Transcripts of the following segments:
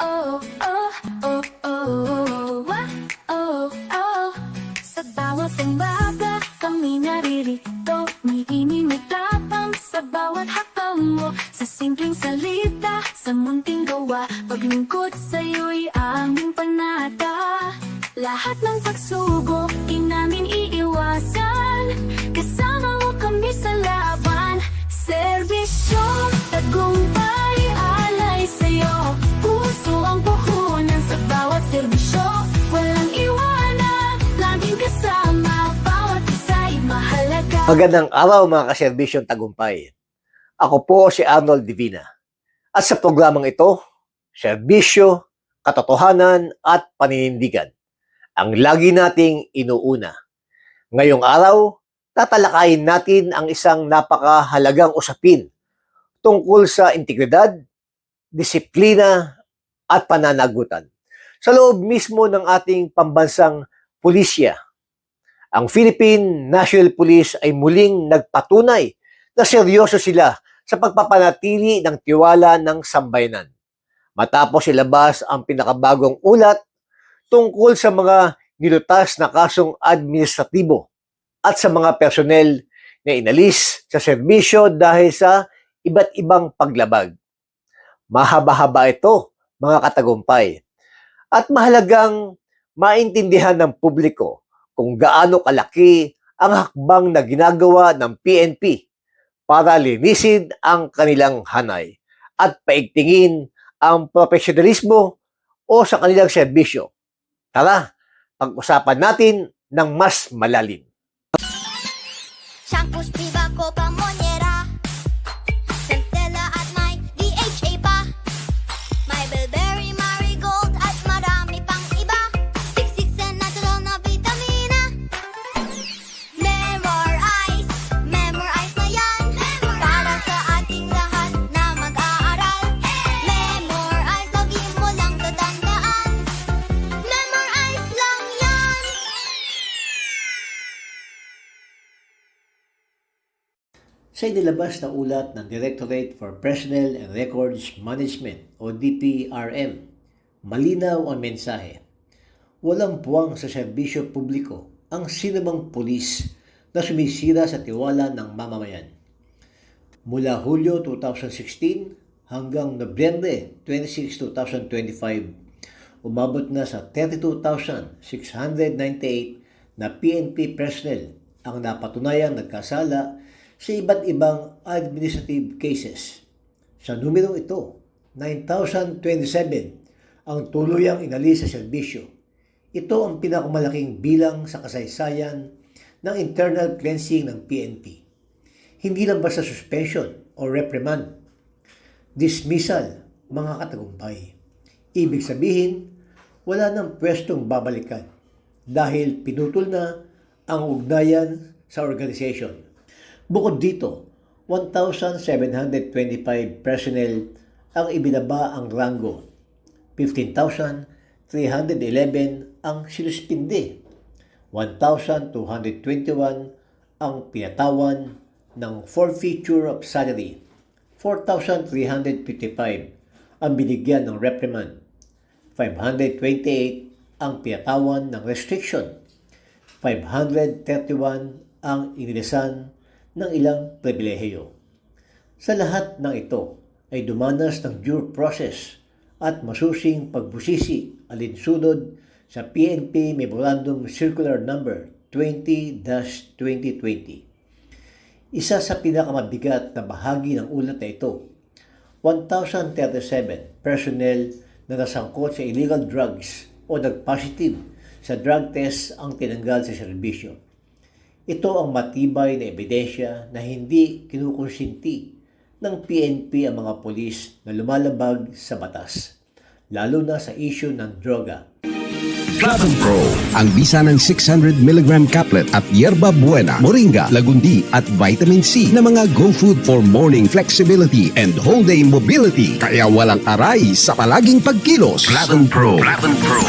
oh, oh, oh, oh, oh, oh. Sa bawat umaga kami naririto, may tapang sa bawat hakbang mo. Sa simpleng salita, sa munting gawa, paglingkod sa'yo'y aming panata. Lahat ng pagsubok, di namin iiwasan. Kasama mo kami sa laban. Serbisyo, tagumpay, alay sa'yo. Puso ang puhunan sa bawat serbisyo. Walang iwanan, laging kasama. Bawat isa'y mahalaga. Magandang araw mga kaserbisyong tagumpay. Ako po si Arnold Divina. At sa programang ito, serbisyo, katotohanan at paninindigan ang lagi nating inuuna. Ngayong araw, tatalakayin natin ang isang napakahalagang usapin tungkol sa integridad, disiplina at pananagutan sa loob mismo ng ating pambansang pulisya. Ang Philippine National Police ay muling nagpatunay na seryoso sila sa pagpapanatili ng tiwala ng sambayanan. Matapos ilabas ang pinakabagong ulat tungkol sa mga nilutas na kasong administratibo at sa mga personel na inalis sa serbisyo dahil sa iba't ibang paglabag. Mahaba-haba ito, mga katagumpay, at mahalagang maintindihan ng publiko kung gaano kalaki ang hakbang na ginagawa ng PNP para linisin ang kanilang hanay at paigtingin ang profesionalismo o sa kanilang serbisyo. Tara, pag-usapan natin ng mas malalim. Shampoos, Viva, Copa, Monniera, Centella at may DHA pa. May Bilberry, Marigold at marami pang iba. Siksik sa natural na vitamina. Memorize na yan. Para sa ating lahat na mag-aaral. Memorize, lagi mo lang tatandaan. Memorize lang yan. Sa inilabas na ulat ng Directorate for Personnel and Records Management o DPRM, malinaw ang mensahe. Walang puwang sa serbisyo publiko ang sinumang pulis na sumisira sa tiwala ng mamamayan. Mula Hulyo 2016 hanggang Nobyembre 26, 2025, umabot na sa 32,698 na PNP personnel ang napatunayang nagkasala sa iba't ibang administrative cases. Sa numerong ito, 9,027 ang tuluyang inalis sa serbisyo. Ito ang pinakamalaking bilang sa kasaysayan ng internal cleansing ng PNP. Hindi lang basta suspension o reprimand, dismissal, mga katagumpay. Ibig sabihin, wala nang pwestong babalikan dahil pinutol na ang ugnayan sa organization. Bukod dito, 1,725 personnel ang ibinaba ang rango, 15,311 ang sinuspinde, 1,221 ang pinatawan ng forfeiture of salary, 4,355 ang binigyan ng reprimand, 528 ang pinatawan ng restriction, 531 ang inilisan ng ilang pribilehiyo. Sa lahat ng ito ay dumanas ng due process at masusing pagbusisi alinsunod sa PNP Memorandum Circular Number 20-2020. Isa sa pinakamabigat na bahagi ng ulat na ito, 1,037 personnel na nasangkot sa illegal drugs o nag-positive sa drug test ang tinanggal sa serbisyo. Ito ang matibay na ebidensya na hindi kinukonsinti ng PNP ang mga pulis na lumalabag sa batas, lalo na sa issue ng droga. Platinum Pro, ang bisa ng 600mg caplet at yerba buena, moringa, lagundi at vitamin C na mga go food for morning flexibility and whole day mobility. Kaya walang aray sa palaging pagkilos. Platinum Pro. Platinum Pro.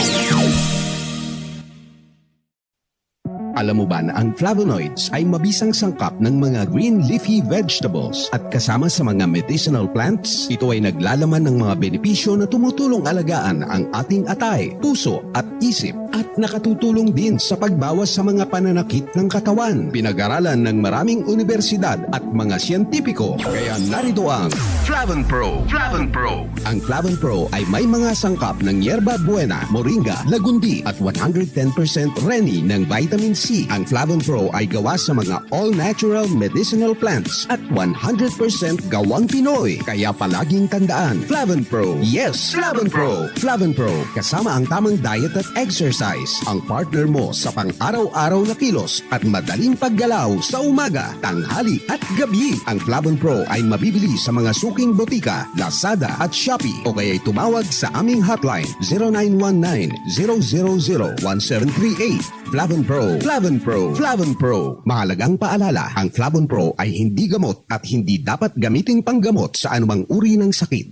Alam mo ba na ang flavonoids ay mabisang sangkap ng mga green leafy vegetables at kasama sa mga medicinal plants? Ito ay naglalaman ng mga benepisyo na tumutulong alagaan ang ating atay, puso at isip at nakatutulong din sa pagbawas sa mga pananakit ng katawan. Pinag-aralan ng maraming universidad at mga siyentipiko. Kaya narito ang Flavon Pro. Flavon Pro. Ang Flavon Pro ay may mga sangkap ng yerba buena, moringa, lagundi at 110% reni ng vitamin C. Ang Flavon Pro ay gawa sa mga all-natural medicinal plants at 100% gawang Pinoy. Kaya palaging tandaan, Flavon Pro. Yes, Flavon Pro. Flavon Pro, kasama ang tamang diet at exercise. Ang partner mo sa pang-araw-araw na kilos at madaling paggalaw sa umaga, tanghali at gabi. Ang Flavon Pro ay mabibili sa mga suking botika, Lazada at Shopee o kaya'y tumawag sa aming hotline 0919-000-1738. Flavon Pro. Flavon Pro. Flavon Pro. Mahalagang paalala, ang Flavon Pro ay hindi gamot at hindi dapat gamitin panggamot sa anumang uri ng sakit.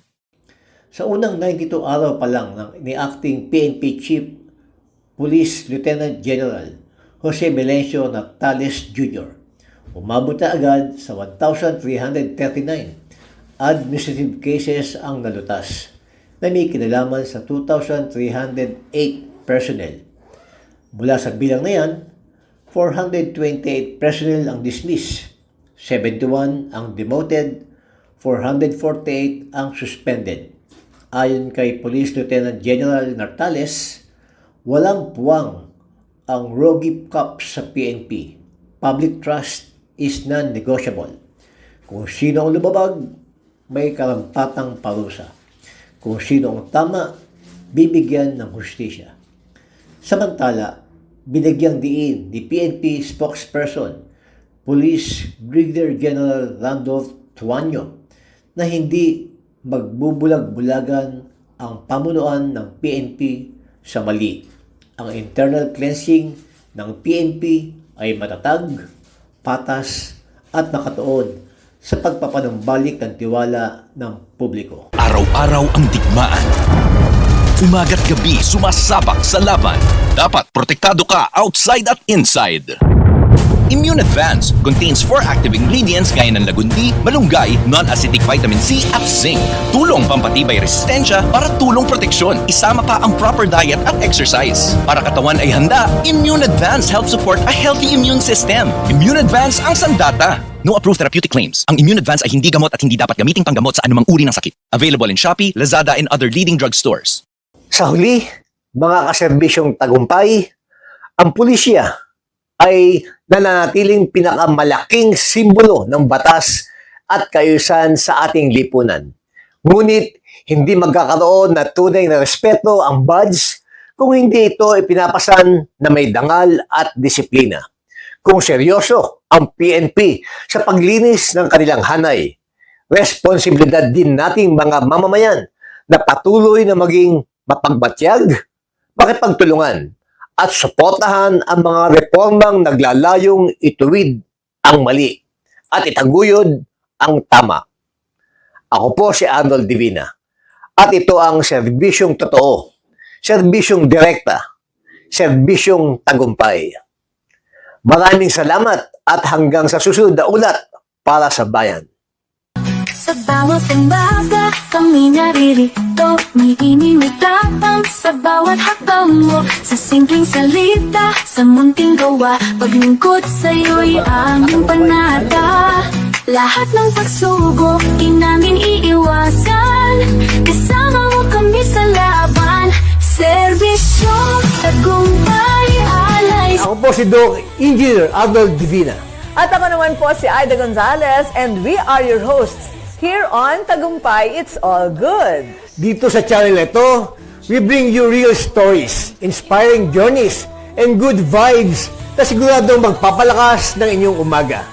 Sa unang 92 araw pa lang ng ni-acting PNP Chief Police Lieutenant General Jose Melencio Nactales Jr., umabot na agad sa 1,339 administrative cases ang nalutas na may kinalaman sa 2,308 personnel. Mula sa bilang na yan, 428 personnel ang dismissed, 71 ang demoted, 448 ang suspended. Ayon kay Police Lieutenant General Nactales, walang puwang ang Rogi Cup sa PNP. Public trust is non-negotiable. Kung sino ang lumabag, may karampatang parusa. Kung sino ang tama, bibigyan ng hustisya. Samantala, binagyang diin ni PNP spokesperson, Police Brigadier General Randolph Tuanyo, na hindi magbubulag-bulagan ang pamunuan ng PNP sa mali. Ang internal cleansing ng PNP ay matatag, patas at nakatuon sa pagpapanumbalik ng tiwala ng publiko. Araw-araw ang digmaan. Umaga't gabi sumasabak sa laban. Dapat protektado ka outside at inside. Immune Advance contains 4 active ingredients gaya ng lagundi, malunggay, non-acidic vitamin C at zinc. Tulong pampatibay resistensya para tulong proteksyon. Isama pa ang proper diet at exercise. Para katawan ay handa, Immune Advance helps support a healthy immune system. Immune Advance ang sandata. No approved therapeutic claims. Ang Immune Advance ay hindi gamot at hindi dapat gamiting panggamot sa anumang uri ng sakit. Available in Shopee, Lazada, and other leading drugstores. Sa huli, mga kaserbisyong tagumpay, ang pulisya ay nananatiling pinakamalaking simbolo ng batas at kaayusan sa ating lipunan. Ngunit, hindi magkakaroon na tunay na respeto ang badge kung hindi ito ipinapasan na may dangal at disiplina. Kung seryoso ang PNP sa paglinis ng kanilang hanay, responsibilidad din nating mga mamamayan na patuloy na maging mapagbatyag, makipagtulungan, at suportahan ang mga reformang naglalayong ituwid ang mali at itaguyod ang tama. Ako po si Arnold Divina at ito ang serbisyong totoo, serbisyong direkta, serbisyong tagumpay. Maraming salamat at hanggang sa susunod na ulat para sa bayan. Sa bawat umaga, kami naririto. May inimitapang sa bawat hakbang mo. Sa simpleng salita, sa munting gawa. Paglingkod sa'yo'y aming panata. Lahat ng pagsubok, di namin iiwasan. Kasama mo kami sa laban. Serbisyo, tagumpay, alay. Ako po si Doc Engineer Arnold Divina. At ako naman po si Aida Gonzalez and we are your hosts here on Tagumpay It's All Good. Dito sa channel ito, we bring you real stories, inspiring journeys, and good vibes na siguradong magpapalakas ng inyong umaga.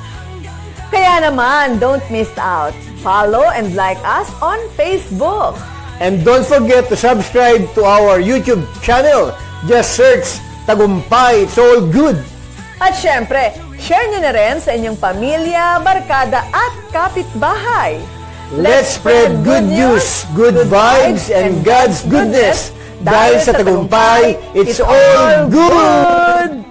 Kaya naman, don't miss out. Follow and like us on Facebook. And don't forget to subscribe to our YouTube channel. Just search Tagumpay It's All Good. At syempre, share nyo na rin sa inyong pamilya, barkada at kapitbahay. Let's spread good news, good vibes, and God's goodness. Dahil sa tagumpay, it's all good!